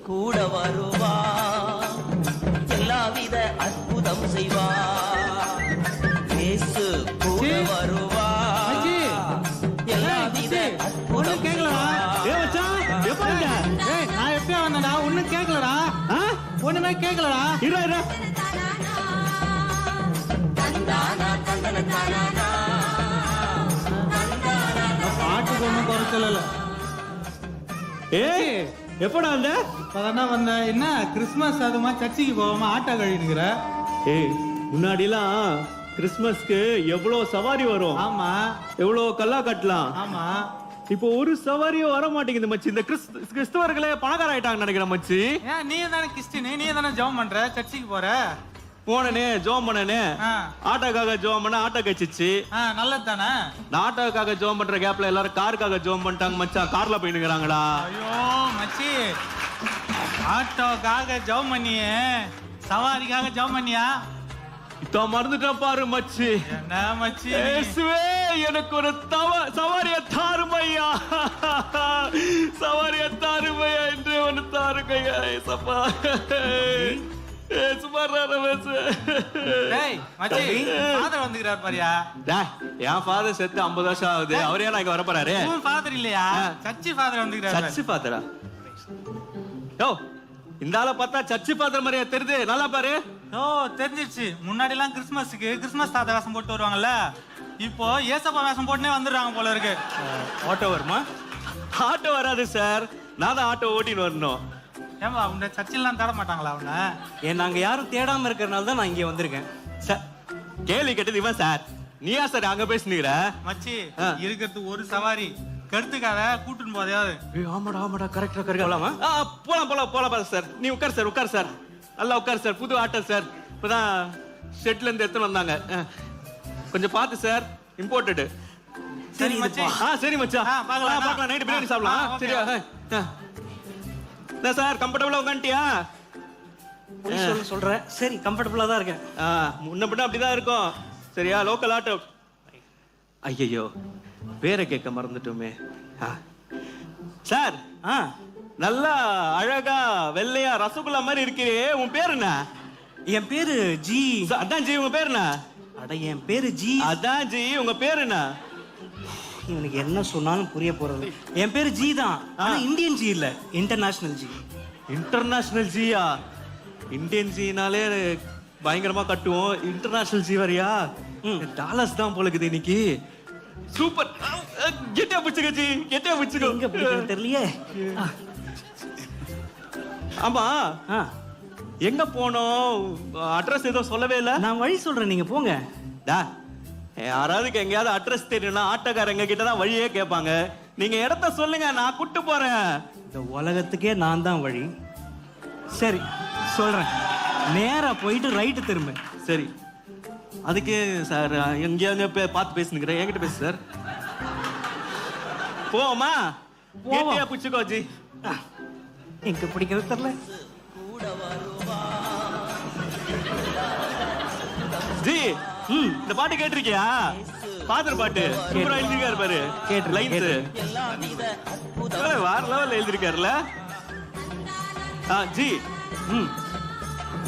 கூட வருவா, எல்லாவித அற்புதம் செய்வா. இயேசு கூட வருவா, எல்லாவித அற்புதம் செய்வா. நான் எப்பயா வந்தடா, ஒண்ணும் கேட்கலடா, ஒண்ணுமே கேட்கலடா. பாட்டுக்கு ஒண்ணும் குறைச்சல. எப்படா வந்த? இப்பதானே வந்த. என்ன கிறிஸ்துமஸ் அதுமா சர்ச்சுக்கு போகாம ஆட்டோ கழிவுங்கிற? முன்னாடிலாம் கிறிஸ்துமஸ்க்கு எவ்வளவு சவாரி வரும். ஆமா. எவ்வளவு கல்லா கட்டலாம். ஆமா. இப்போ ஒரு சவாரியும் வர மாட்டேங்குது மச்சி. இந்த கிறிஸ்துவர்களே பணக்கார ஆயிட்டாங்க நினைக்கிறேன் மச்சி. ஏன் நீ தானே கிறிஸ்டின், நீ தானே ஜெபம் பண்ற, சர்ச்சுக்கு போற? போனனே ஜோம் பண்ணனே, ஆட்டோக்காக ஜோம் பண்ண ஆட்டோ கச்சிச்சு. நல்லது தானே. நான் ஆட்டோக்காக ஜோம் பண்ற கேப்ல எல்லாரும் காருக்காக ஜோம் பண்ணிட்டாங்க மச்சான். கார்ல போயினுங்கறாங்கடா. ஐயோ மச்சி, ஆட்டோக்காக ஜெபம் பண்ணியே, சவாரிக்காக ஜெபம் பண்ணியா? இதோ மறந்துட்டேன் பாரு மச்சி. என்ன மச்சி? இயேசுவே எனக்கு ஒரு சவாரிய தாருமையா, சவாரிய தாருமையா என்று ஒன்னு தாருகையா. ஏசப்பா என் ஃபாதர் செத்து 50 வருஷம் ஆகுது. அவரே நான் இங்க வர போறாரு. ஃபாதர் இல்லையா, சர்ச்சு ஃபாதர் வந்துக்கிறாரு. சர்ச்சு ஃபாதரா? யோ, இந்த ஆளை பார்த்தா சர்ச்சு ஃபாதர் மாதிரியா தெரியுது. நல்லா பாரு. ஓ தெரிஞ்சிருச்சு. முன்னாடி எல்லாம் கிறிஸ்துமஸ்க்கு கிறிஸ்துமஸ் தாத்தா வேஷம் போட்டு வருவாங்கல்ல, இப்போ ஏசப்பா வேஷம் போட்டுனே வந்துடுறாங்க போல இருக்கு. ஆட்டோ வருமா? ஆட்டோ வராது சார், நான் தான் ஆட்டோ ஓட்டின்னு வரணும். ஏன்பா உங்க சர்ச்சிலாம் தேட மாட்டாங்களா அவனை? நாங்க யாரும் தேடாம இருக்கிறனால தான் நான் இங்க வந்திருக்கேன். சார் கேள்வி கேட்டது இவன் சார். நீயா சார் அங்க பேசுனீங்க? மச்சி இருக்கிறது ஒரு சவாரி, கருத்துக்காக கூட்டுன்னு போதையாவது. ஆமாடா ஆமாடா, கரெக்டா கரெக்டா. போலாம் போலாம் போலாம் சார். நீ உட்கார் சார், உட்கார் சார், நல்லா உட்கார் சார். புது ஆட்டோ சார், இப்பதான் ஷெட்ல இருந்து எடுத்துன்னு வந்தாங்க. கொஞ்சம் பார்த்து சார், இம்போர்ட்டட். சரி மச்சி. சரி மச்சான், பார்க்கலாம் பார்க்கலாம். நைட் பிரியாணி சாப்பிடலாம். சரியா? என்ன சார் கம்ஃபர்டபுளா உட்காந்துட்டியா? சொல்றேன். சரி கம்ஃபர்டபுளா தான் இருக்கேன். முன்ன பின்ன அப்படிதான் இருக்கும். சரியா? Local auto. ஐயோ பேரை கேட்க மறந்துட்டோமே. சார் நல்லா அழகா வெள்ளையா ரசகுல்லா மாதிரி இருக்கிறே, உன் பேர் என்ன? என் பேரு ஜி. அதான் ஜி. உங்க பேர் என்ன? அட என் பேரு ஜி. அதான் ஜி. உங்க பேர் என்ன? இவனுக்கு என்ன சொன்னாலும் புரிய போறது. என் பேரு ஜி தான், ஆனா இந்தியன் ஜி இல்ல, இன்டர்நேஷனல் ஜி. இன்டர்நேஷனல் ஜியா? இந்தியன் ஜினாலே பயங்கரமா கட்டுவோம், இன்டர்நேஷனல் ஜி வரியா? டாலர்ஸ் தான் போலக்குது இன்னைக்கு. சூப்பர். கெட்டியா பிடிச்சுக்க ஜி, கெட்டியா பிடிச்சுக்க. எங்க பிடிக்கிறது தெரியலையே. ஆமா எங்க போனோம்? அட்ரஸ் ஏதோ சொல்லவே இல்ல. நான் வழி சொல்றேன், நீங்க போங்க. யாராவதுக்கு எங்கேயாவது அட்ரஸ் தெரியணும்னா ஆட்டோக்காரங்க கிட்ட தான் வழியே கேட்பாங்க. நீங்க இடத்த சொல்லுங்க, நான் கூட்டு போறேன். இந்த உலகத்துக்கே நான் தான் வழி. சரி சொல்றேன், நேரா போயிட்டு ரைட்டு திரும்ப. சரி, அதுக்கு சார் எங்கேயாவது பார்த்து பேசுனுக்கிறேன். என்கிட்ட பேசு சார். போமா கேட்டியா பிடிச்சுக்கோ ஜி. எங்க பிடிக்கிறது தெரியல ஜி. இந்த பாட்டு கேட்டிருக்கியா? பாத்துரு பாட்டு சூப்பரா எழுதிருக்காரு பாரு. லைன்ஸ் வேற லெவல்ல எழுதிருக்காருல ஜி.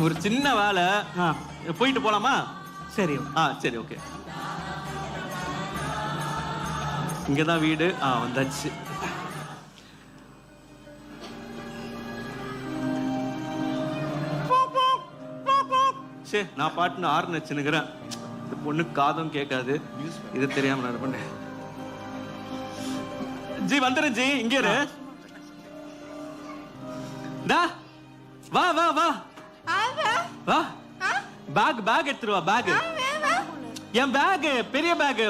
ஒரு சின்ன வேலை, போயிட்டு போலாமா? சரி. சரி ஓகே. இங்கதான் வீடு. வந்தாச்சு. சே, நான் பாட்டுன்னு ஆறு நச்சுனுக்கிறேன். இந்த பொண்ணு காதும் கேட்காது, இது தெரியாம நான் பண்ணேன். ஜி வந்துரு ஜி, இங்க இரு. வா வா வா வா. பேக் பேக் எடுத்துரு வா. பேக் என் பேக், பெரிய பேக்.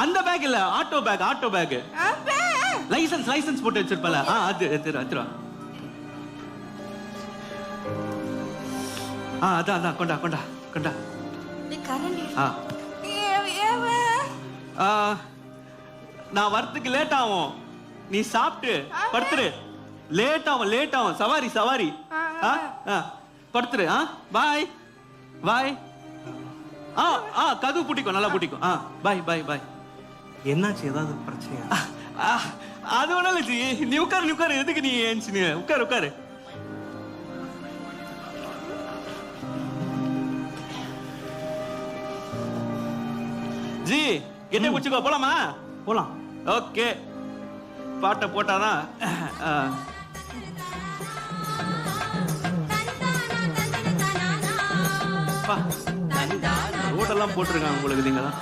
அந்த பேக் இல்ல, auto bag. Auto bag. Licence licence போட்டு வச்சிருப்பல, அது எடுத்துரு எடுத்துரு. அதான் கொண்டா கொண்டா கொண்டா. நான் வரத்துக்கு லேட் ஆகும், நீ சாப்பிட்டு படுத்துரு. லேட் ஆகும் சவாரி. படுத்துரு. பாய் பாய். கதவு பூட்டிக்கும், நல்லா பூட்டிக்கும். பாய். என்னாச்சு, ஏதாவது பிரச்சனையா? அது ஒண்ணும் இல்ல ஜி. நீ உட்காரு. எதுக்கு நீ ஏஞ்சினு? உட்காரு. ஜி என்ன முடிச்சுக்கோ, போலாமா? போலாம். ஓகே, பாட்டை போட்டாதான். ரோடெல்லாம் போட்டிருக்காங்க உங்களுக்கு. நீங்க தான்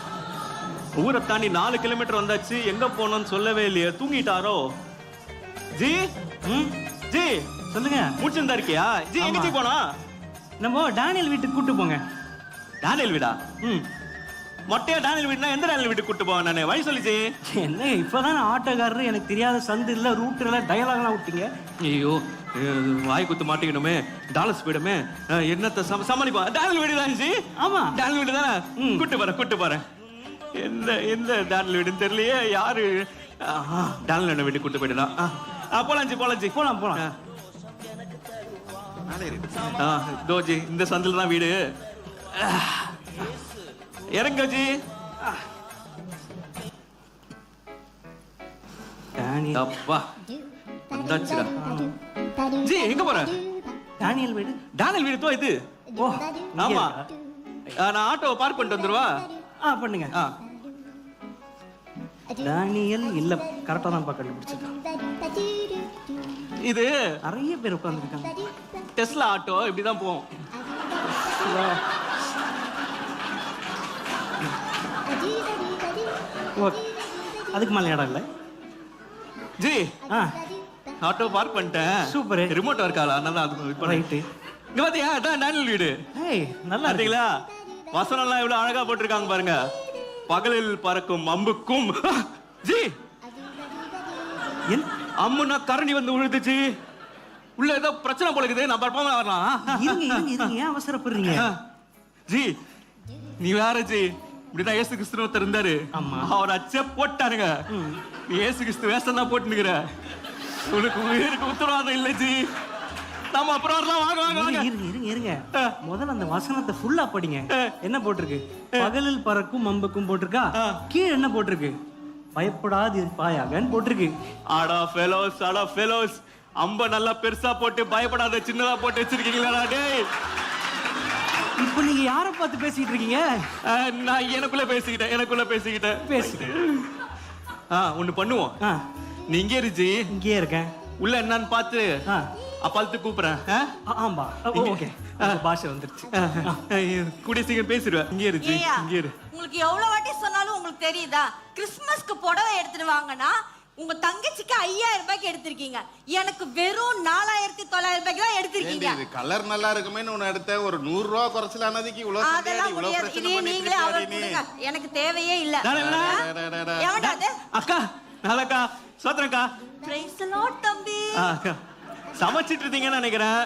ஊரை தாண்டி 4 கிலோமீட்டர் வந்தாச்சு. எங்க போனோம்னு சொல்லவே இல்லையே, தூங்கிட்டாரோ? ஜி ஜி சொல்லுங்க. முடிச்சிருந்தா இருக்கியா ஜி? எங்க போனா? நம்ம டேனியல் வீட்டுக்கு கூட்டு போங்க. டேனியல் வீடா? மொட்டையா டேனியல் வீடுனா எந்த டேனியல் வீட்டுக்கு கூட்டு போவேன் நானு? வழி சொல்லிச்சு. என்ன இப்பதான் ஆட்டோக்காரரு, எனக்கு தெரியாத சந்து இல்ல, ரூட் இல்ல, டயலாக்லாம் விட்டீங்க. ஐயோ, வாய் குத்து மாட்டிக்கணுமே, டாலர்ஸ் போயிடுமே, என்னத்த சமாளிப்பா. டேனியல் வீடு தான் ஜி. ஆமா, டேனியல் வீடு தானே. கூட்டு போறேன். எந்த டேனியல் வீடுன்னு தெரியலையே. யாரு டேனியல் வீட்டுக்கு கூட்டு போயிடலாம். போலாம். தோஜி, இந்த சந்தில தான் வீடு. இறங்க ஜி. அப்பா வந்தாச்சுடா. ஜி எங்க போற? டேனியல் வீடு. டேனியல் வீடு இது. ஓ ஆமா, நான் ஆட்டோவை பார்க் பண்ணிட்டு வந்துருவா. பண்ணுங்க. டேனியல் இல்ல, கரெக்டா தான் கண்டுபிடிச்சிருக்கான். இது நிறைய பேர் உட்கார்ந்துருக்காங்க. டெஸ்லா ஆட்டோ இப்படிதான் போவோம். அதுக்கு மேல இடம் இல்ல ஜி. ஆட்டோ பார்க் பண்ணிட்டேன். சூப்பர். ரிமோட் இருக்கால, அதனால அது ரைட்டு. இங்க பாத்தியா, அதான் டேனியல் வீடு. நல்லா இருக்கீங்களா? வசனம் எல்லாம் எவ்வளவு அழகா போட்டிருக்காங்க பாருங்க. பகலில் பறக்கும் அம்புக்கும். ஜி அம்முன்னா கரண்டி வந்து விழுந்துச்சு. உள்ள ஏதோ பிரச்சனை போலக்குது. நான் பரப்பாம வரலாம். இருங்க, அவசரப்படுறீங்க ஜி. நீ வேற ஜி. இப்படிதான் ஏசு கிறிஸ்து ஒருத்தர் இருந்தாரு. அவர் அச்சே போட்டாருங்க. நீ ஏசு கிறிஸ்து வேஷம் தான் போட்டுனுக்குற. உனக்கு உயிருக்கு உத்தரவாதம் இல்லை ஜி. நம்ம அப்புறம் வரலாம். வாங்க. இருங்க. முதல்ல அந்த வசனத்தை ஃபுல்லா படிங்க. என்ன போட்டிருக்கு? பகலில் பறக்கும் அம்புக்கும் போட்டிருக்கா. கீழே என்ன போட்டிருக்கு? பயப்படாது இருப்பாயாகன்னு போட்டிருக்கு. ஆடா ஃபெலோஸ். அம்ப நல்லா பெருசா போட்டு பயப்படாத சின்னதா போட்டு வச்சிருக்கீங்களா டேய்? இப்போ நீங்க யாரை பார்த்து பேசிட்டு இருக்கீங்க? நான் எனக்குள்ள பேசிக்கிட்டேன். ஒண்ணு பண்ணுவோம். நீ இங்கே இருச்சி. இங்கே இருக்கேன். உள்ள என்னன்னு பார்த்து அப்பாலத்து கூப்பிடுறேன். ஆமா, ஓகே. பாஷை வந்துருச்சு. கூடிய சீக்கிரம் பேசிடுவேன். இங்கே இரு. உங்களுக்கு எவ்வளவு வாட்டி சொன்னாலும் உங்களுக்கு தெரியுதா? கிறிஸ்துமஸ்க்கு புடவை எடுத்துட்டு வாங்கன்னா உங்க தங்கச்சிக்கு 5000 ரூபாய்க்கு எடுத்திருக்கீங்க. எனக்கு வெறும் 4900 ரூபாய்க்கு தான் எடுத்திருக்கீங்க. இது கலர் நல்லா இருக்குமேன்னு ஒன்னு எடுத்த. ஒரு 100 ரூபாய் குறைச்சலானதுக்கு இவ்வளவு பிரச்சனை நீங்களே அவருக்கு எனக்கு தேவையே இல்ல. எவன்டா அது? அக்கா நல்லக்கா சோத்ரக்கா. பிரைஸ் தி லார்ட் தம்பி. சமைச்சிட்டு இருந்தீங்கன்னு நினைக்கிறேன்.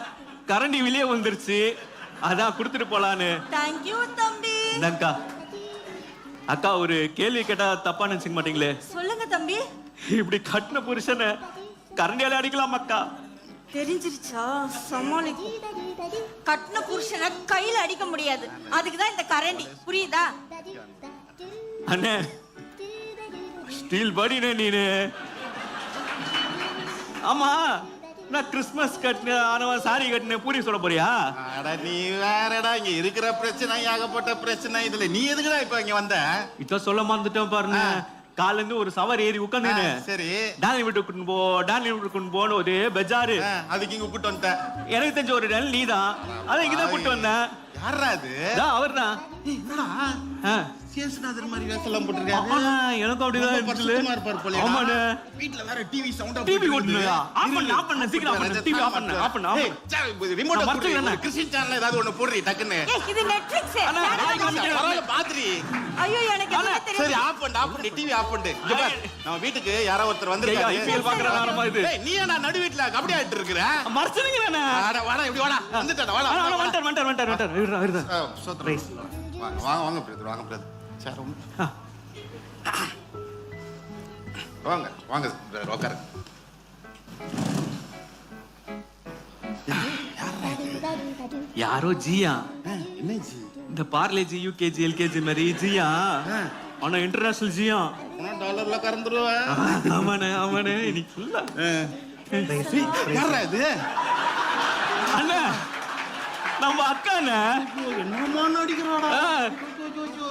கரண்டி வெளியே வந்துருச்சு, அதான் கொடுத்துட்டு போலான்னு. Thank you தம்பி. அக்கா அக்கா ஒரு கேள்வி கேட்டா தப்பா நினைச்சுக்க மாட்டீங்களே? சொல்லுங்க தம்பி. இப்படி கட்டின புருஷனை கரண்டியால அடிக்கலாம் அக்கா? தெரிஞ்சிருச்சா? சமாளிக்கு. கட்டின புருஷனை கையில அடிக்க முடியாது, அதுக்குதான் இந்த கரண்டி. புரியுதா? அண்ணே ஸ்டீல் பாடினே நீனு. ஆமா, நான் கிறிஸ்மஸ் கட்டின சாரி கட்டின பூரி சொல்ல போறியா? நீ வேறடா. இங்க இருக்கிற பிரச்சனை ஏகப்பட்ட பிரச்சனை. இதுல நீ எதுக்குடா இப்ப இங்க வந்த? இத சொல்ல மறந்துட்டேன் பாருங்க. காலைல இருந்து ஒரு சவாரி ஏறி உட்கார்ந்தேனே. சரி, டேனியல் வீட்டுக்கு போன ஒரே பெஜாரு. அதுக்கு இங்க கூட்டு வந்துட்டேன். எனக்கு தெரிஞ்ச ஒரு டேனியல் நீதான். அத இங்கதான் கூட்டு வந்தேன். யாரா அது? அவர்தான். சேசுநாதர் மாதிரி வேஷம் போட்டுருக்காரு. எனக்கு அப்படிதான் இருந்துச்சு. ஆமாண்ணே. வீட்ல வேற டிவி சவுண்டா டிவி ஓடுனுடா. ஆஃப் பண்ணு சீக்கிரம் ஆஃப் பண்ணு. டிவி ஆஃப் பண்ணு. ரிமோட் கொடுத்து கிறிஸ்டியன் சேனல் ஏதாவது ஒன்னு போடுறீ டக்குன்னு. இது நெட்ஃபிளிக்ஸ். பரவாயில்லை பாத்துறீ. ஐயோ எனக்கு என்ன தெரியும். சரி ஆஃப் பண்ணு. டிவி ஆஃப் பண்ணு. நம்ம வீட்டுக்கு யாரோ ஒருத்தர் வந்திருக்காரு. ஐபிஎல் பாக்குற நேரமா இது. நீ என்ன நடு வீட்ல கபடி ஆடிட்டு இருக்கற? மறந்துட்டீங்களானே? வாடா இப்படி வாடா. வந்துட்டடா வாடா. வந்துட்டார். சோத்ரேஸ். வாங்க பிரதர். சார் வாங்க வாங்க உட்காரு. யாரோ ஜியா, என்ன ஜி? இந்த பார்லேஜி யூகேஜி எல்கேஜி மாதிரி ஜியா, ஆனா இன்டர்நேஷனல் ஜியா. டாலர்ல கறந்துருவா. ஆமாண்ணே ஆமாண்ணே, இன்னைக்கு ஃபுல்லா. யாரா இது? அண்ணா நம்ம அக்காண்ணே. என்னமா நடிக்கிறாடா?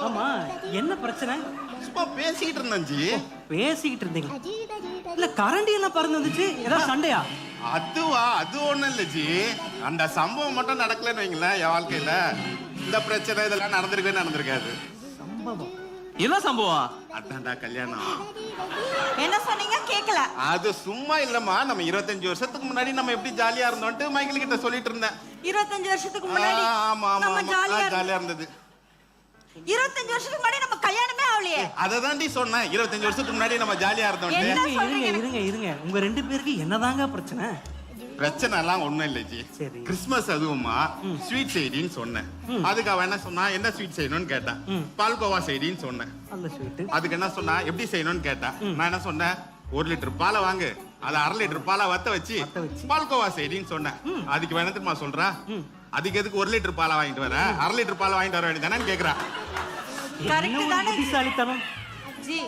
ஆமா, என்ன பிரச்சனை? சும்மா பேசிக்கிட்டு இருந்தேன் ஜி. பேசிக்கிட்டு இருந்தீங்க? இல்ல கரண்டி எல்லாம் பறந்து வந்துச்சு, ஏதாவது சண்டையா? அதுவா? அது ஒண்ணும் இல்ல ஜி. அந்த சம்பவம் மட்டும் நடக்கலன்னு வைங்களேன், என் வாழ்க்கையில இந்த பிரச்சனை இதெல்லாம் நடந்திருக்காது. சம்பவம்? என்ன சம்பவம்? அதான்டா கல்யாணம். என்ன சொன்னீங்க கேக்கல? அது சும்மா இல்லம்மா, நம்ம 25 வருஷத்துக்கு முன்னாடி நம்ம எப்படி ஜாலியா இருந்தோம்ட்டு மைக்கிள் கிட்ட சொல்லிட்டு இருந்தேன். 25 வருஷத்துக்கு முன்னாடி ஆமா ஆமா நம்ம ஜாலியா இருந்தது. 25 வருஷத்துக்கு முன்னாடி நம்ம கல்யாணமே ஆகலையே. அததான்டி சொன்னேன், 25 வருஷத்துக்கு முன்னாடி நம்ம ஜாலியா இருந்தோம். இருங்க, உங்க 2 பேருக்கு என்னதாங்க பிரச்சனை? பிரச்சனை எல்லாம் ஒண்ணும் இல்ல ஜி. சரி. கிறிஸ்துமஸ் அதுவுமா ஸ்வீட் செய்டின்னு சொன்னேன். அதுக்கு அவன் என்ன சொன்னா, என்ன ஸ்வீட் செய்யணும்னு கேட்டான். பால்கோவா செய்டின்னு சொன்னேன். நல்ல ஸ்வீட். அதுக்கு என்ன சொன்னா, எப்படி செய்யணும்னு கேட்டா. நான் என்ன சொன்னேன், 1 லிட்டர் பாலை வாங்கு, அதை 1/2 லிட்டர் பாலை வத்த வச்சு பால்கோவா செய்டின்னு சொன்னேன். அதுக்கு வேணா தெரியுமா சொல்றா, அதுக்கு எதுக்கு 1 லிட்டர் பாலை வாங்கிட்டு வர, 1/2 லிட்டர் பாலை வாங்கிட்டு வர வேண்டியதானு கேக்குறா. கரெக்ட் தானே புத்திசாலித்தனம் ஜி?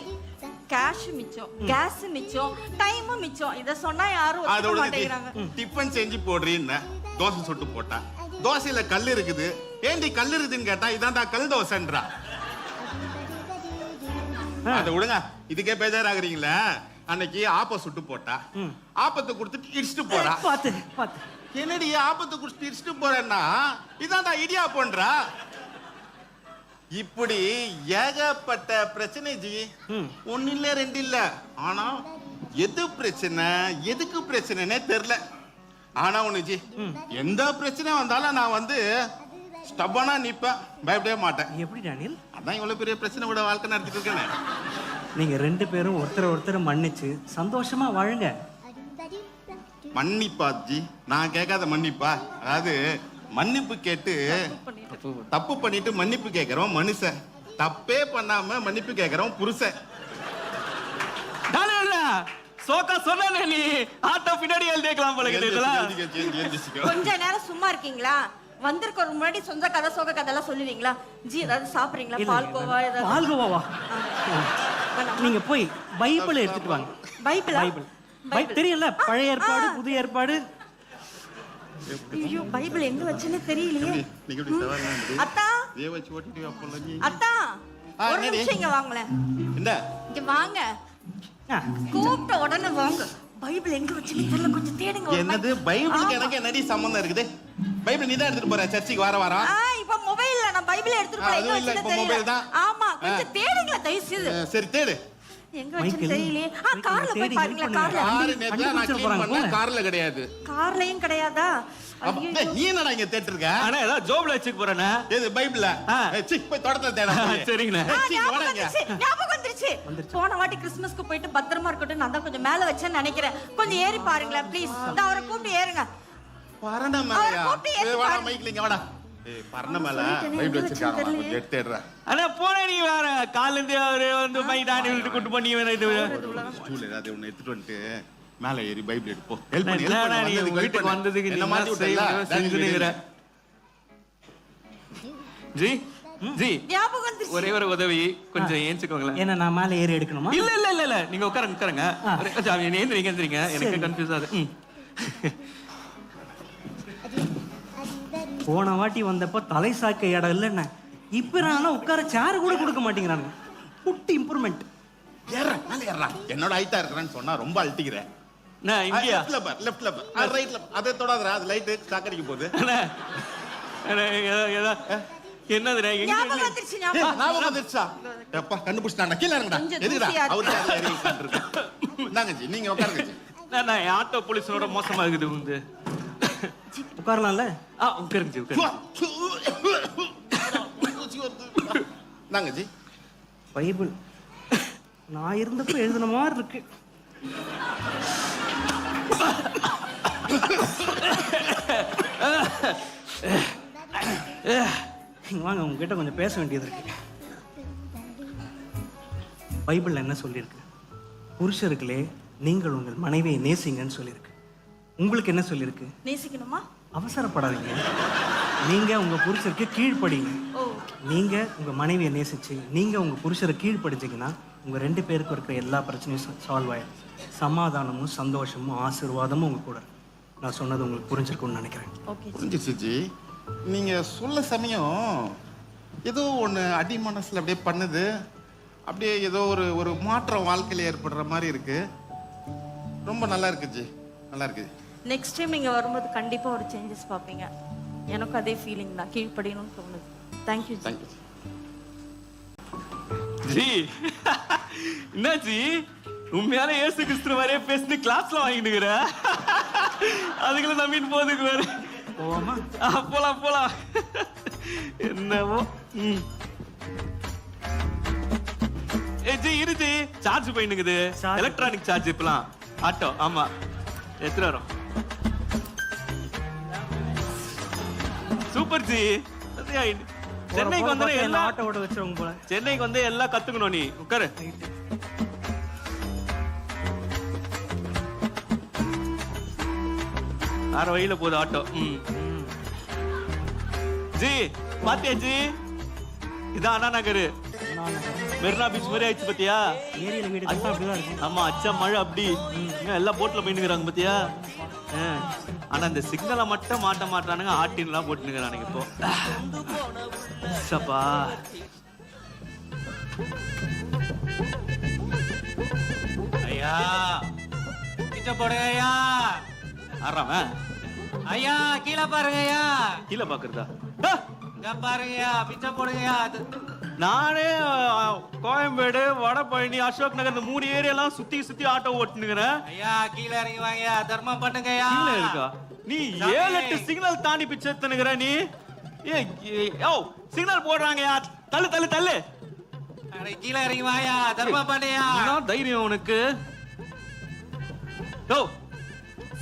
கேஷ் மிச்சம், கேஸ் மிச்சம், டைம் மிச்சம். இத சொன்னா யாரும் ஒத்துக்க அதோட மாட்டேங்கிறாங்க. டிஃபன் செஞ்சு போடுறீன்னு தோசை சுட்டு போட்டா. தோசையில கல் இருக்குது, ஏண்டி கல் இருக்குதுன்னு கேட்டா, இதான்டா கல் தோசைன்றா. அத விடுங்க, இதுக்கே பேஜாராகிறீங்களே. அன்னைக்கு ஆப்ப சுட்டு போட்டா, ஆப்பத்தை கொடுத்துட்டு இடிச்சுட்டு போறா. பாத்து என்னடி ஆப்பத்தை குடிச்சிட்டு இடிச்சுட்டு போறேன்னா, இதான்டா இடியா போன்றா. இப்படி ஏகப்பட்ட பிரச்சனை ஜி. 1 இல்ல 2 இல்ல. ஆனா எது பிரச்சனை, எதுக்கு பிரச்சனைனே தெரியல. ஆனா ஒண்ணு ஜி, எந்த பிரச்சனை வந்தாலும் நான் வந்து ஸ்டப்பானா நிப்பேன், பயப்படவே மாட்டேன். எப்படி டானியல்? அதான் இவ்வளவு பெரிய பிரச்சனை கூட வாழ்க்கை நடத்திட்டு இருக்கேன். நீங்க 2 பேரும் ஒருத்தர் மன்னிச்சு சந்தோஷமா வாழுங்க. மன்னிப்பா ஜி? நான் கேட்காத மன்னிப்பா? அதாவது மன்னிப்பு கேட்டு தப்பு பண்ணிட்டு மன்னிப்பு கேட்கிறோம் மனுஷன், தப்பே பண்ணாம மன்னிப்பு கேட்கிறோம் புருஷன். சோக்கா சொன்ன நீ ஆட்டோ பின்னாடி எழுதிக்கலாம் போல. கொஞ்ச நேரம் சும்மா இருக்கீங்களா? வந்திருக்க முன்னாடி சொந்த கதை சோக கதை எல்லாம் சொல்லுவீங்களா? ஜி ஏதாவது சாப்பிடுறீங்களா? பால்கோவா ஏதாவது? பால்கோவாவா? நீங்க போய் பைபிள் எடுத்துட்டு வாங்க. பைபிள் தெரியல, பழைய ஏற்பாடு புதிய ஏற்பாடு. ஐயோ, பைபிள் எங்க வச்சேன்னு தெரியலையே. அத்தா அத்தா, ஒரு நிமிஷம் இங்க வாங்களேன். இங்க வாங்க, கூப்பிட்ட உடனே வாங்க. பைபிள் எங்க வச்சேன்னு தெரியல, கொஞ்சம் தேடுங்க. என்னது பைபிளுக்கு எனக்கு என்னடி சம்பந்தம் இருக்குது? பைபிள் நீ தான் எடுத்துட்டு போற சர்ச்சுக்கு வாரம். இப்ப மொபைல்ல நான் பைபிள் எடுத்துட்டு போறேன். எங்க வச்சேன்னு தெரியல. ஆமா, கொஞ்சம் தேடுங்க தயவு செய்து. சரி தேடு. எங்க வச்சேன்னு தெரியலையே. கார்ல போய் பாருங்க. கார்ல கிடையாது. கார்லயும் கிடையாதா? நீ என்னடா இங்க தேட்டு இருக்க? ஆனா ஏதாவது ஜோப்ல வச்சுக்க போறேனே. எது பைபிள்ல? போய் தொடர்ந்து தேட. சரிங்கண்ணே. ஞாபகம் வந்துருச்சு. போன வாட்டி கிறிஸ்துமஸ்க்கு போயிட்டு பத்திரமா இருக்கட்டும், நான் தான் கொஞ்சம் மேல வச்சேன்னு நினைக்கிறேன். கொஞ்சம் ஏறி பாருங்களேன் ப்ளீஸ். நான் அவரை கூப்பிட்டு ஏறுங்க. பரண மேலயா? வாடா மைக்ல இங்க வாடா. பரண மேல பைபிள் வச்சிருக்காங்க, கொஞ்சம் எடுத்து தேடுற. அண்ணா போனே நீ வேற கால்ல இருந்து அவரே வந்து மை டானி விட்டு கூட்டி பண்ணி வேற இது ஸ்டூல் ஏதாவது ஒன்னு எடுத்துட்டு வந்து மேல ஏறி பைபிள் எடுப்போ. ஹெல்ப் பண்ணி வீட்டுக்கு வந்ததுக்கு என்ன மாத்தி விட்டல செஞ்சுங்கற. ஜி ஜி ஞாபகம் வந்துருச்சு. ஒரே ஒரு உதவி, கொஞ்சம் ஏஞ்சிக்கோங்களேன். என்ன நான் மேல ஏறி எடுக்கணுமா? இல்ல நீங்க உட்காருங்க. ஏந்திரிங்க, எனக்கு கன்ஃபியூஸ் ஆகுது. போன வாட்டி வந்தப்ப தலை சாக்க இடம் இல்லைன்னா, இப்ப நான் உட்கார சேர் கூட கொடுக்க மாட்டேங்கிறாங்க. குட்டி இம்ப்ரூவ்மெண்ட். என்னோட ஹைட்டா இருக்கிறேன்னு சொன்னா ரொம்ப அழட்டிக்கிறேன். இங்கயா லெஃப்ட்ல ரைட்ல அதை தொடாதடா, அது லைட் சாக்கடிக்க போகுது. என்னது ஞாபகம் வந்துருச்சு. ஞாபகம் வந்துருச்சா? எப்பா கண்டுபிடிச்சாண்டா, கீழ இறங்குடா. எதுக்குடா அவரு ஏறி உட்கார்ந்திருக்க? இந்தாங்க ஜி, நீங்க உட்காருங்க ஜி. நான் ஆட்டோ போலீஸோட மோசமா இருக்குது வந்து. உட்காரலாம்ல? உட்காருங்க ஜி, உட்காருங்க. இந்தாங்க ஜி பைபிள். நான் இருந்தப்ப எழுதின மாதிரி இருக்கு. வாங்க, உங்ககிட்ட கொஞ்சம் பேச வேண்டியது இருக்கு. பைபிள்ல என்ன சொல்லியிருக்கு? புருஷர்களே நீங்கள் உங்கள் மனைவியை நேசிங்கன்னு சொல்லியிருக்கு. உங்களுக்கு என்ன சொல்லியிருக்கு? நேசிக்கணுமா? அவசரப்படாதீங்க. நீங்க உங்க புருஷருக்கு கீழ்ப்படிங்க. ஓ, நீங்க உங்க மனைவியை நேசிச்சு நீங்க உங்க புருஷரை கீழ்ப்படிச்சிங்கன்னா உங்க 2 பேருக்கும் இருக்கிற எல்லா பிரச்சனையும் சால்வ் ஆயிடும். சமாதானமும் சந்தோஷமும் ஆசீர்வாதமும் உங்க கூட இருக்கும். நான் சொன்னது உங்களுக்கு புரிஞ்சிருக்கும்னு நினைக்கிறேன். ஓகே. புரிஞ்சிச்சு ஜி. நீங்க சொல்ல சமயம் ஏதோ ஒன்று அடி மனசுல அப்படியே பண்ணுது. அப்படியே ஏதோ ஒரு மாற்றம் வாழ்க்கையில ஏற்படுற மாதிரி இருக்கு. ரொம்ப நல்லா இருக்கு ஜி, நல்லா இருக்கு. நெக்ஸ்ட் டைம் நீங்க வரும்போது கண்டிப்பா ஒரு சேஞ்சஸ் பார்ப்பீங்க. எனக்கு அதே ஃபீலிங் தான், கீழ்ப்படியணும்னு தோணுது. Thank you G. தேங்க்யூ ஜி என்ன ஜி உண்மையான இயேசு கிறிஸ்து மாதிரியே பேசி கிளாஸ்ல வாங்கிட்டுக்கிற. அதுக்குள்ள நம்பிட்டு போதுக்கு வேற போவாமா? போலாம் போலாம். என்னவோ. ஜி இருஜி சார்ஜ் போயினுக்குது. எலக்ட்ரானிக் சார்ஜ் இப்பலாம் ஆட்டோ. ஆமா எத்தனை வரும்? சூப்பர் ஜி. சென்னைக்கு வந்து எல்லா ஆட்டோ ஓட வச்சவங்க போல. சென்னைக்கு வந்து எல்லாம் கத்துக்கணும். நீ உட்காரு. வேற வழியில போகுது ஆட்டோ. ஜி பாத்தியா ஜி? இதான் அண்ணா நகர் மெரினா பீச் மாதிரி ஆயிடுச்சு பாத்தியா? ஏரியில வீடு கட்டா அப்படிதான் இருக்கும். ஆமா அச்சா மழை அப்படி எல்லாம் போட்ல போயிட்டு பாத்தியா? ஆனா இந்த சிக்னலை மட்டும் மாட்ட மாட்டானுங்க. ஆட்டின்லாம் போட்டுனுங்கிறானுங்க இப்போ. சப்பா ஐயா பிச்சை போடுங்க ஐயா. ஆறாம ஐயா கீழே பாருங்க ஐயா. கீழே பாக்குறதா? இங்க பாருங்கய்யா, பிச்சை போடுங்கய்யா. நானே கோயம்பேடு வடபழனி அசோக் நகர் இந்த 3 ஏரியாலாம் சுத்தி சுத்தி ஆட்டோ ஓட்டுனுங்கிறேன். ஐயா கீழே இறங்கி வாங்கய்யா, தர்மம் பண்ணுங்கய்யா. கீழே இருக்கா? நீ 7-8 சிக்னல் தாண்டி பிச்சை எடுத்துனுங்கிற நீ. சிக்னல் போடுறாங்கய்யா. தள்ளு தள்ளு தள்ளு. கீழே இறங்கி வாயா, தர்மம் பண்ணியா. என்ன தைரியம் உனக்கு?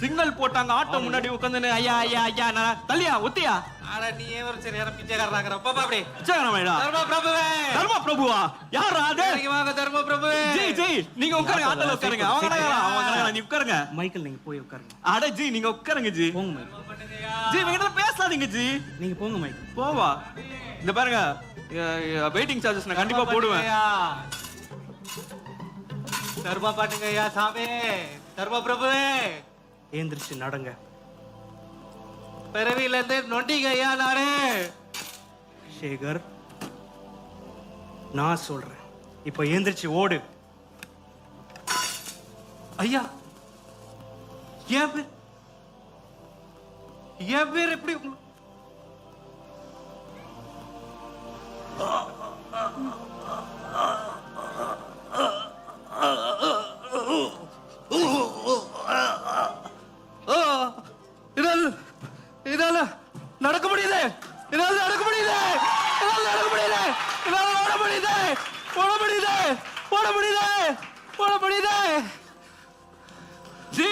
சிக்னல் போட்டாங்க ஆட்டோ முன்னாடி உட்காந்து ஐயா ஐயா ஐயா தள்ளியா ஒத்தியா? ஆனா நீ ஒரு சரியான பிச்சைக்காரனாங்கற. பாப்பா அப்படி பிச்சைக்காரனா? தர்ம பிரபுவே. தர்ம பிரபுவா? யாரா அது? இறங்கி வாங்க தர்ம பிரபுவே. ஜி ஜி நீங்க உட்காருங்க. ஆட்டோல உட்காருங்க. அவங்க நீ உட்காருங்க. மைக்கேல் நீங்க போய் உட்காருங்க. அட ஜி நீங்க உட்காருங்க ஜி. போங்க மைக்கேல். ஜி நீங்க பேசாதீங்க ஜி. நீங்க போங்க மைக்கேல். போவா? இந்த பாருங்க வெயிட்டிங் சார்ஜஸ் நான் கண்டிப்பா போடுவேன். தர்ம பண்ணுங்கய்யா சாமி. தர்ம பிரபுவே ஏந்திரிச்சு நடங்க. பிறவில இருந்து நொண்டிங்க ஐயா நானே. சேகர் நான் சொல்றேன், இப்ப ஏந்திரிச்சு ஓடு. ஐயா என் பேர் எப்படி? இதால நடக்க முடியுது. இதால நடக்க முடியுது. இதால நடக்க முடியுது. இதால ஓட முடியுது. ஓட முடியுது. ஓட முடியுது. ஓட முடியுது. ஜி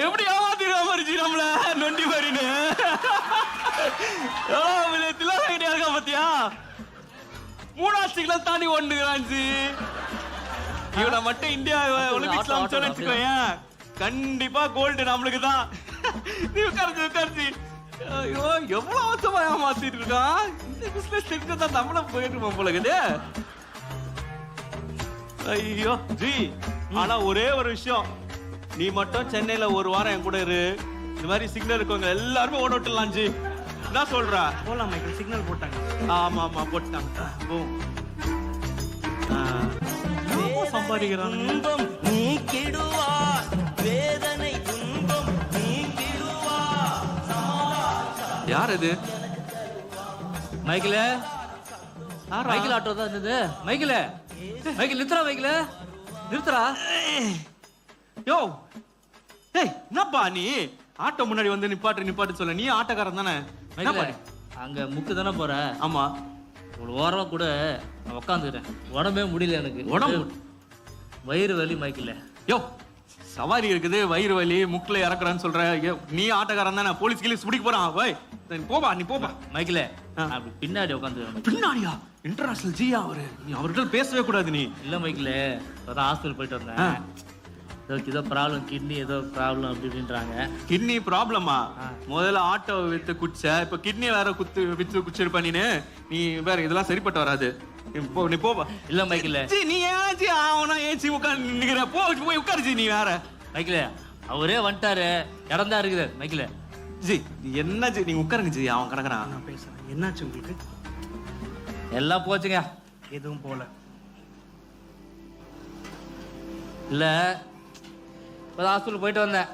எப்படி ஏமாத்திரா மாதிரி நம்மள நொண்டி மாதிரின்னு தில்லாசங்கிட்டே இருக்கா பாத்தியா? 3 சிக்னல் தாண்டி ஓடுங்கிறான் ஜி. இவனை மட்டும் இந்தியா ஒலிம்பிக்ஸ்ல அனுப்பிச்சோன்னு வச்சுக்கோயேன், கண்டிப்பா கோல்டு நம்மளுக்கு தான். நீ உட்கார்ந்து உட்கார்ந்து ஐயோ எவ்வளவு அவசரமா ஏமாத்திட்டு இருக்கான். இந்த பிசினஸ் தெரிஞ்சதான் நம்மளும் போயிருப்போம் போல இருக்குது. ஐயோ ஜி ஆனா ஒரே ஒரு விஷயம், நீ மட்டும் சென்னையில 1 வாரம் என் கூட இரு. இந்த மாதிரி சிக்னல் இருக்கவங்க எல்லாருமே ஓட விட்டுலாம் ஜி. என்ன சொல்ற? போலாம் மைக்கேல். சிக்னல் போட்டாங்க. ஆமா ஆமா போட்டாங்க. சம்பாதிக்கிறான். துன்பம் நீக்கிடுவார், வேதனை துன்பம் நீக்கிடுவார். யார் இது? மைக்கில் மைக்கில் ஆட்டோ தான் இருந்தது. மைக்கில் மைக்கில் நிறுத்துறா. மைக்கில் நிறுத்துறா. யோ ஏய் என்னப்பா நீ ஆட்டோ முன்னாடி வந்து நிப்பாட்டு நிப்பாட்டு சொல்ல? நீ ஆட்டோக்காரன் தானே? மைக்கில் அங்க முக்கு தானே போற? ஆமா. ஒரு வாரம் கூட நான் உட்காந்துக்கிறேன். உடம்பே முடியல எனக்கு. உடம்பு வயிறு வலி மைக்கில். யோ சவாரி இருக்குது, வயிறு வலி, முக்கில் இறக்குறான்னு சொல்ற. நீ ஆட்டோக்காரன் தானே? போலீஸ் கிளீஸ் பிடிக்க போறான். போய் போப்பா, நீ போப்பா. மைக்கில் அப்படி பின்னாடி உட்காந்து. பின்னாடியா? இன்டர்நேஷனல் ஜியா அவரு, நீ அவர்கிட்ட பேசவே கூடாது நீ. இல்லை மைக்கில் இப்போதான் ஹாஸ்பிட்டல் போயிட்டு வந்தேன். ஏதோ ப்ராப்ளம், கிட்னி ஏதோ ப்ராப்ளம் அப்படி இப்படின்றாங்க. கிட்னி ப்ராப்ளமா? முதல்ல ஆட்டோ வித்து குடிச்ச, இப்ப கிட்னி வேற வித்து குடிச்சிருப்ப நீனு. நீ வேற இதெல்லாம் சரிப்பட்டு வராது. நீ போவா. இல்லை மைக்கில் ஜி நீ ஏன் ஜி அவனா ஏச்சி உட்காந்து நிக்கிற? போய் உட்காரு ஜி. நீ வேற மைக்கில் அவரே வந்துட்டாரு, இடம் தான் இருக்குது மைக்கில். ஜி என்ன ஜி, நீ உட்காருங்க ஜி. அவன் கிடக்குறான். நான் பேசுறேன். என்னாச்சு உங்களுக்கு? எல்லாம் போச்சுங்க. எதுவும் போல. இல்லை இப்போ ஹாஸ்பிட்டல் போயிட்டு வந்தேன்.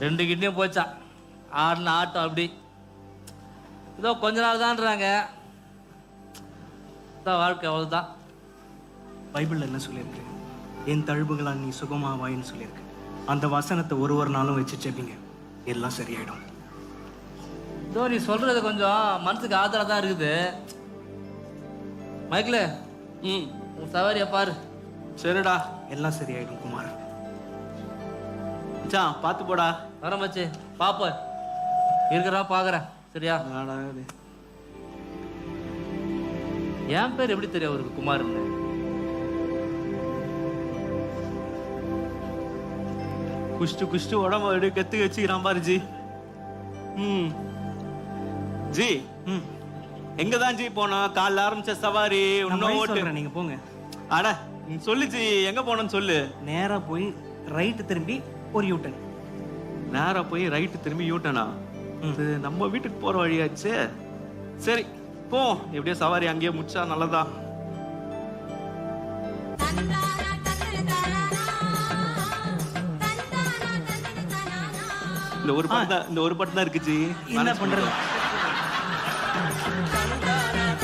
2 கிட்னியும் போச்சா. ஆடின ஆட்டம் அப்படி ஏதோ கொஞ்ச நாள் தான்றாங்க. வாழ்க்கை அவ்வளோதான். பைபிள்ல என்ன சொல்லியிருக்கு? என் தழும்புகளால் நீ சுகமாவாயின்னு சொல்லியிருக்கு. அந்த வசனத்தை ஒரு நாளும் வச்சு செப்பிங்க, எல்லாம் சரியாயிடும். இதோ நீ சொல்றது கொஞ்சம் மனசுக்கு ஆதரவு தான் இருக்குது. மைக்கில் உன் சவாரியை பாரு. சரிடா, எல்லாம் சரியாயிடும் குமார். மச்சான் பார்த்து போடா. வர மச்சி, பாப்ப இருக்கிறா பாக்குறேன். சரியா? என் பேர் எப்படி தெரியும் அவருக்கு குமார்னு? குஷ்டு உடம்பு அப்படியே கத்து வச்சுக்கிறான் பாரு ஜி. ஜி எங்கதான் ஜி போனோம்? காலைல ஆரம்பிச்ச சவாரி இன்னும் ஓட்டு. நீங்க போங்க. அட நீ சொல்லு ஜி, எங்க போனோம்னு சொல்லு. நேரா போய் ரைட்டு திரும்பி ஒரு யூட்டன். நேரா போய் ரைட்டு திரும்பி யூட்டனா? இது நம்ம வீட்டுக்கு போற வழியாச்சு. சரி போ, எப்படியோ சவாரி அங்கேயே முடிச்சா நல்லதா. இந்த ஒரு படம் தான் இருக்கு ஜி. என்ன பண்றது?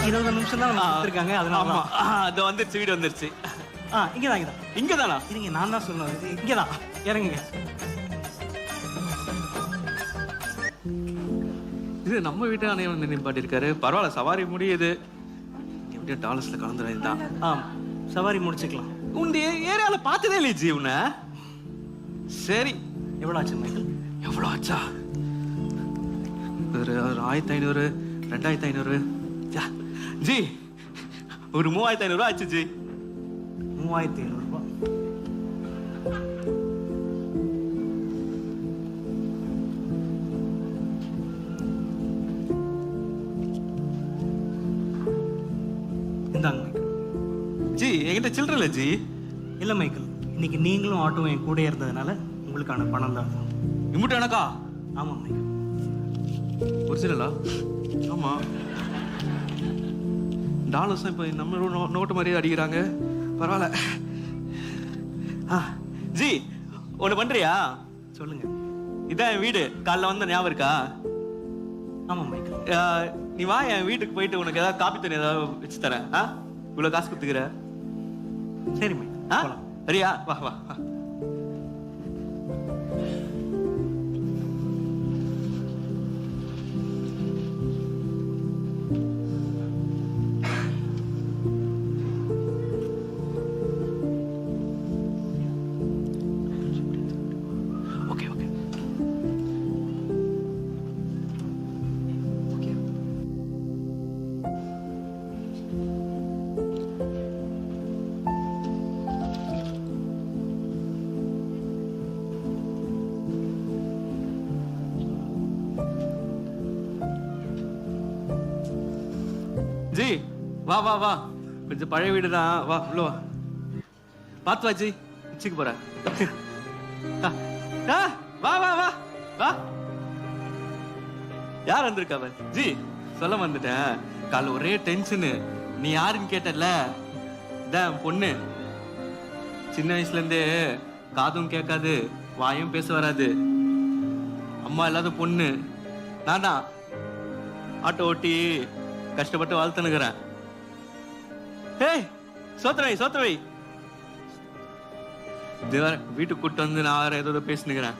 20 நிமிஷம் தான் இருக்காங்க. அதனால அது வந்துருச்சு, வீடு வந்துருச்சு. இங்கதான் இங்கதானா? இருங்க, நான் தான் சொல்லுவேன். இங்கதான் இறங்குங்க. இது நம்ம வீட்டு அணையம் வந்து நிப்பாட்டி இருக்காரு. பரவாயில்ல, சவாரி முடியுது. எப்படியோ டாலர்ஸ்ல கலந்துதான். சவாரி முடிச்சுக்கலாம். உன் ஏரியால பார்த்ததே இல்லையே ஜி உன்ன. சரி எவ்வளோ ஆச்சு மைக்கேல்? எவ்வளோ ஆச்சா? ஒரு 1500, 2500 ஜி. ஒரு 3500 ஆச்சு ஜி. 3500 ரூபாய். இந்தாங்க மைக்கேல். ஜி என்கிட்ட சில்லற இல்ல ஜி. இல்லை மைக்கேல், இன்னைக்கு நீங்களும் ஆட்டோவும் என் கூட இருந்ததுனால உங்களுக்கான பணம் தான். இம்முட்டு எனக்கா? ஆமாம் மைக்கேல். ஒரிஜினலா? ஆமா. டாலர்ஸ் இப்போ நம்ம நோட்டு மாதிரியே அடிக்கிறாங்க. பரவாயில்ல. ஜி ஒன்று பண்றியா? சொல்லுங்க. இதான் என் வீடு. காலைல வந்த ஞாபகம் இருக்கா? ஆமாம் மைக்கேல். நீ வா, என் வீட்டுக்கு போயிட்டு உனக்கு ஏதாவது காப்பி தண்ணி ஏதாவது வச்சு தரேன். இவ்வளோ காசு கொடுத்துக்கிற? சரி மைக்கேல். சரியா? வா வா வா. ஜி வா வா வா. கொஞ்சம் பழைய வீடு தான். வா உள்ள வா. பார்த்து வா ஜி, வச்சுக்க போற. வா வா வா வா. யார் வந்திருக்காவ? ஜி சொல்ல வந்துட்டேன். காலைல ஒரே டென்ஷனு. நீ யாருன்னு கேட்டல, இதான் பொண்ணு. சின்ன வயசுல இருந்தே காதும் கேட்காது, வாயும் பேச வராது. அம்மா இல்லாத பொண்ணு. நானா ஆட்டோ ஓட்டி கஷ்டப்பட்டு வாழ்த்துனுக்குறேன். ஏய் சோத்ரவை சோத்ரவை, வீட்டுக்கு கூட்டு வந்து நான் வேற ஏதோ பேசினுக்கிறேன்.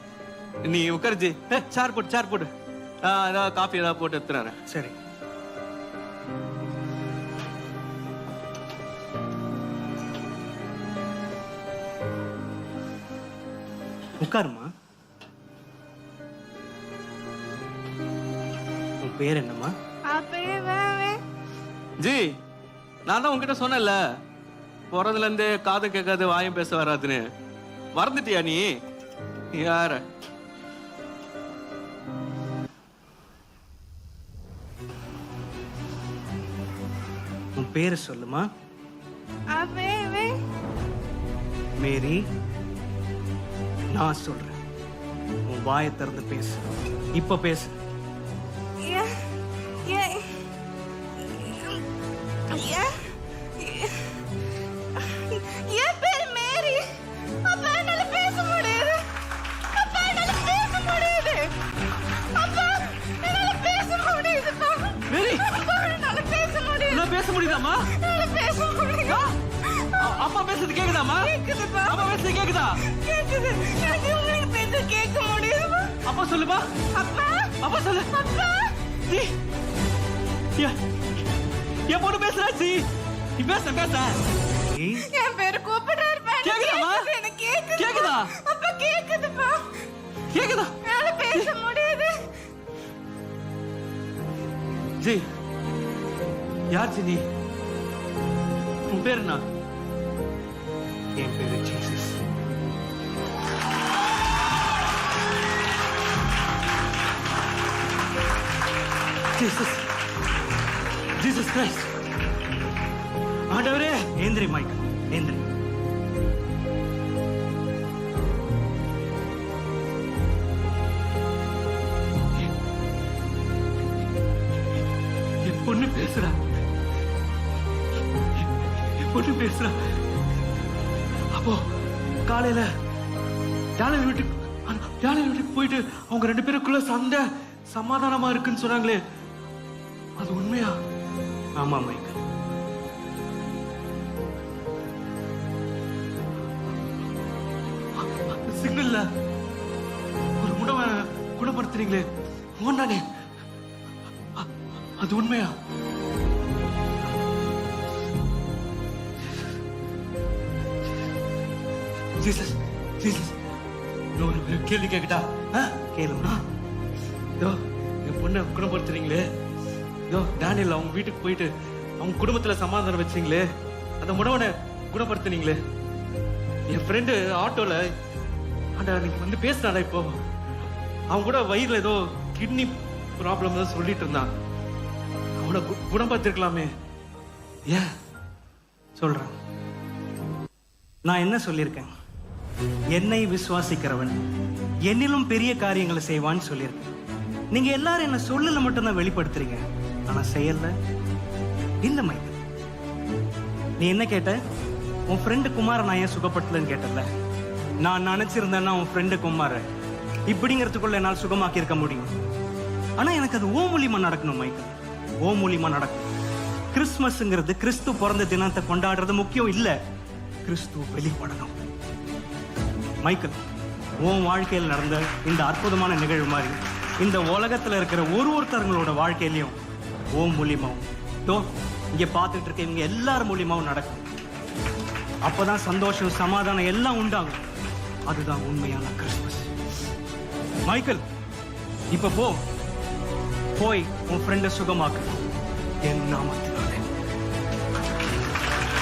நீ உட்காருஜி. சேர் போட்டு சேர் போட்டு ஏதாவது காஃபி ஏதாவது போட்டு எடுத்துறேன். சரி. உட்காருமா. உன் பேர் என்னம்மா? ஜி நான் தான் உங்ககிட்ட சொன்னேன்ல, பிறதுல இருந்தே காது கேட்காது வாயும் பேச வராதுன்னு. மறந்துட்டியா நீ? யார உன் பேரு சொல்லுமா. மேரி, நான் சொல்றேன், உன் வாயை திறந்து பேசு. இப்ப பேசு. என் பேர் மேரி. அப்பா என்னால பேச முடியாது. அப்பா என்னால பேச முடியாது. அப்பா என்னால பேச முடியுதுப்பா. மேரி, அப்பா என்னால பேச முடியாது. நான் பேச முடியுதாமா? என்னால பேச முடியாது. அப்பா பேசுறது கேக்குதாமா? கேக்குதுப்பா. அப்பா பேசுறது கேக்குதா? கேக்குது. எனக்கு உங்களுக்கு பேச கேட்க முடியுதுப்பா. அப்பா சொல்லுப்பா. அப்பா அப்பா சொல்லு. அப்பா ஜி, என் பொண்ணு பேசுறா ஜி. நீ பேச பேச. ஏய், என் பேரு கூப்பிடுறாருப்பா. கேக்குதாமா? எனக்கு கேக்குது. கேக்குதா? அப்பா கேக்குதுப்பா. கேக்குதா? என்னால பேச முடியாது. ஜி, யார் ஜி நீ? உன் பேர் என்ன? என் பேரு ஜீசஸ். Jesus, Jesus Christ. ஆண்டவரே, ஏந்திரி மைக்கேல், ஏந்திரி. என் பொண்ணு பேசுறா. என் பொண்ணு பேசுறா. அப்போ காலையில ஜானல் வீட்டுக்கு போயிட்டு அவங்க 2 பேருக்குள்ள சண்டை சமாதானமா இருக்குன்னு சொன்னாங்களே, அது உண்மையா? ஆமா மைக்கேல். சிக்னல்ல ஒரு முடவை குணப்படுத்துறீங்களே, ஓனானே, அது உண்மையா? ஜீசஸ், ஜீசஸ், நான் ஒரு கேள்வி கேட்கட்டா? கேளுமா. என் பொண்ணை குணப்படுத்துறீங்களே, டேனியல் அவங்க வீட்டுக்கு போயிட்டு அவங்க குடும்பத்துல சமாதானம் வச்சீங்களே, அந்த முடவனை குணப்படுத்துனீங்களே, என் ஃப்ரெண்டு ஆட்டோல அன்னைக்கு வந்து பேசினாடா. இப்போ அவன் கூட வயிறுல ஏதோ கிட்னி ப்ராப்ளம் தான் சொல்லிட்டு இருந்தான். அவனை குணப்படுத்திருக்கலாமே, ஏன்? சொல்றேன். நான் என்ன சொல்லியிருக்கேன்? என்னை விசுவாசிக்கிறவன் என்னிலும் பெரிய காரியங்களை செய்வான்னு சொல்லியிருக்கேன். நீங்க எல்லாரும் என்ன சொல்லல மட்டும்தான் வெளிப்படுத்துறீங்க, ஆனா செய்யல இல்ல. மைக்கேல், நீ என்ன கேட்ட? உன் ஃப்ரெண்டு குமார நான் ஏன் சுகப்பட்டலன்னு கேட்டல. நான் நினைச்சிருந்தேன்னா உன் ஃப்ரெண்டு குமார இப்படிங்கிறதுக்குள்ள என்னால் சுகமாக்கி இருக்க முடியும். ஆனா எனக்கு அது ஓ மூலியமா நடக்கணும் மைக்கேல், ஓ மூலியமா நடக்கும். கிறிஸ்துமஸ்ங்கிறது கிறிஸ்து பிறந்த தினத்தை கொண்டாடுறது முக்கியம் இல்ல, கிறிஸ்து வெளிப்படணும். மைக்கேல், உன் வாழ்க்கையில் நடந்த இந்த அற்புதமான நிகழ்வு மாதிரி இந்த உலகத்துல இருக்கிற ஒருத்தவங்களோட வாழ்க்கையிலையும் ஓ மூலியமாவும் இங்க பார்த்துட்டு இருக்க இவங்க எல்லார் மூலியமாவும் நடக்கும். அப்பதான் சந்தோஷம் சமாதானம் எல்லாம் உண்டாகும். அதுதான் உண்மையான கிறிஸ்துமஸ். மைக்கேல், இப்ப போய் உன் ஃப்ரெண்டை சுகமாக்கு என் நாமத்தில்.